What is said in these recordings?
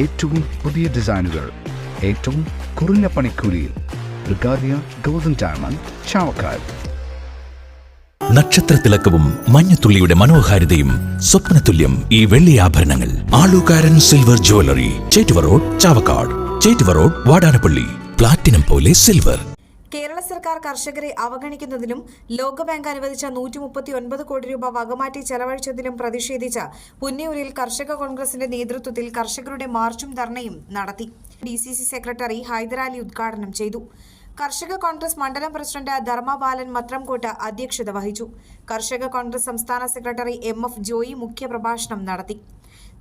ഏറ്റവും പുതിയ ഡിസൈനുകൾ ഏറ്റവും കുറഞ്ഞ പണിക്കൂലിയിൽ ബ്രിഗാദിയ ഗോൾഡൻ ഡയമണ്ട് ചാവക്കാട്. നക്ഷത്രത്തിലക്കവും മഞ്ഞത്തുള്ളിയുടെ മനോഹാരിതയും സ്വപ്നതുല്യം ഈ വെള്ളി ആഭരണങ്ങൾ. Alukkaran silver jewellery, Chettuva road, Chavakkad. Chettuva road, Vadanappally. Platinum പോലെ സിൽവർ. കേരള സർക്കാർ കർഷകരെ അവഗണിക്കുന്നതിലും ലോകബാങ്ക് അനുവദിച്ച 139 കോടി രൂപ വകമാറ്റി ചെലവഴിച്ചതിലും പ്രതിഷേധിച്ച് പുന്നയൂരിൽ കർഷക കോൺഗ്രസിന്റെ നേതൃത്വത്തിൽ കർഷകരുടെ മാർച്ചും ധർണയും നടത്തി. DCC സെക്രട്ടറി ഹൈദരാലി ഉദ്ഘാടനം ചെയ്തു. കർഷക കോൺഗ്രസ് മണ്ഡലം പ്രസിഡന്റ് ധർമ്മപാലൻ മത്രംകോട്ട് അധ്യക്ഷത വഹിച്ചു. കർഷക കോൺഗ്രസ് സംസ്ഥാന സെക്രട്ടറി MF ജോയി മുഖ്യപ്രഭാഷണം നടത്തി.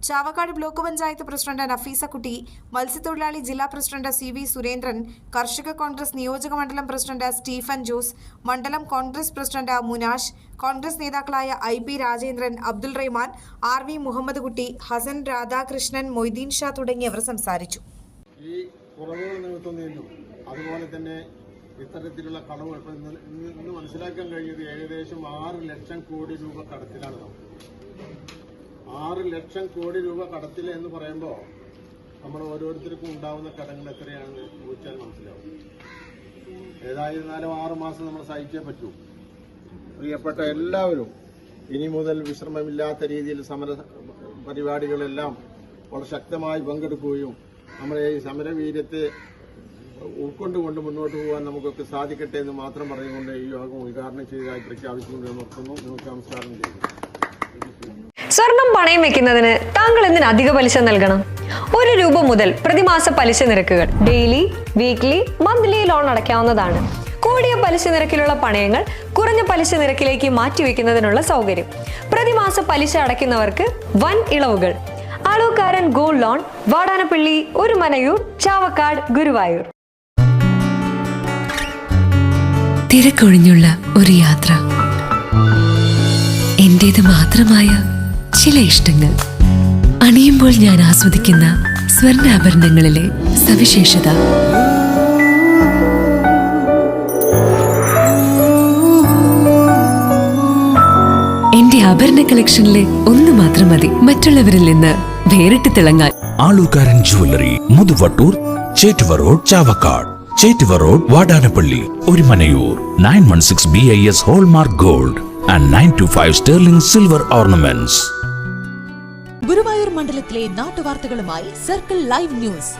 ചാവക്കാട് ബ്ലോക്ക് പഞ്ചായത്ത് പ്രസിഡന്റ് നഫീസക്കുട്ടി, മത്സ്യത്തൊഴിലാളി ജില്ലാ പ്രസിഡന്റ് CV സുരേന്ദ്രൻ, കർഷക കോൺഗ്രസ് നിയോജക മണ്ഡലം പ്രസിഡന്റ് സ്റ്റീഫൻ ജോസ്, മണ്ഡലം കോൺഗ്രസ് പ്രസിഡന്റ് മുനാഷ്, കോൺഗ്രസ് നേതാക്കളായ IP രാജേന്ദ്രൻ, അബ്ദുൾ റഹ്മാൻ, RV മുഹമ്മദ് കുട്ടി, ഹസൻ രാധാകൃഷ്ണൻ, മൊയ്തീൻ ഷാ തുടങ്ങിയവർ സംസാരിച്ചു. അതുപോലെ തന്നെ ഇത്തരത്തിലുള്ള കടവുകൾ ഇന്ന് മനസ്സിലാക്കാൻ കഴിയുന്നത് ഏകദേശം 6 ലക്ഷം കോടി രൂപ കടത്തിലാണ് നമ്മൾ. 6 ലക്ഷം കോടി രൂപ കടത്തിൽ എന്ന് പറയുമ്പോൾ നമ്മൾ ഓരോരുത്തർക്കും ഉണ്ടാവുന്ന കടങ്ങൾ എത്രയാണെന്ന് ചോദിച്ചാൽ മനസ്സിലാവും. ഏതായിരുന്നാലും 6 മാസം നമ്മൾ സഹിച്ചേ പറ്റൂ. പ്രിയപ്പെട്ട എല്ലാവരും ഇനി മുതൽ വിശ്രമമില്ലാത്ത രീതിയിൽ സമര പരിപാടികളെല്ലാം വളരെ ശക്തമായി പങ്കെടുക്കുകയും നമ്മുടെ ഈ സമരവീര്യത്തെ ഉൾക്കൊണ്ടുകൊണ്ട് മുന്നോട്ട് പോകാൻ നമുക്കൊക്കെ സാധിക്കട്ടെ എന്ന് മാത്രം പറഞ്ഞുകൊണ്ട് ഈ യോഗം ഉദ്ഘാടനം ചെയ്തതായി പ്രഖ്യാപിച്ചുകൊണ്ട് നിർത്തുന്നു. നിങ്ങൾക്ക് നമസ്കാരം ചെയ്യുന്നു. സ്വർണം പണയം വെക്കുന്നതിന് താങ്കൾ എന്തിന് അധിക പലിശ നൽകണം? 1 രൂപ മുതൽ പ്രതിമാസ പലിശ നിരക്കുകൾ ഡെയിലി, വീക്ക്ലി, മന്ത്ലി ലോൺ അടയ്ക്കാവുന്നതാണ്. കൂടിയ പലിശ നിരക്കിലുള്ള പണയങ്ങൾ കുറഞ്ഞ പലിശ നിരക്കിലേക്ക് മാറ്റിവെക്കുന്നതിനുള്ള സൗകര്യം. പ്രതിമാസ പലിശ അടയ്ക്കുന്നവർക്ക് വൻ ഇളവുകൾ. Aalukkaran gold loan, Vadanappally, Orumanayur, Chavakkad, Guruvayur. തിരക്കൊഴിഞ്ഞുള്ള ഒരു യാത്ര, എന്റേത് മാത്രമായ ചില ഇഷ്ടങ്ങൾ, അണിയുമ്പോൾ ഞാൻ ആസ്വദിക്കുന്ന സ്വർണ്ണാഭരണങ്ങളിലെ സവിശേഷത. എന്റെ ആഭരണ കളക്ഷനിലെ ഒന്ന് മാത്രം മതി മറ്റുള്ളവരിൽ നിന്ന് വേറിട്ട് തിളങ്ങാൻ. Aalukkaran jewellery, Muthuvattoor, Chettuva road, Chavakkad. Chettuva road, Vadanappally, Orumanayur. 916 BIS hallmark gold and 925 sterling silver ornaments. Guruvayur മണ്ഡലത്തിലെ നാട്ടുവാർത്തകളുമായി സർക്കിൾ ലൈവ് ന്യൂസ്.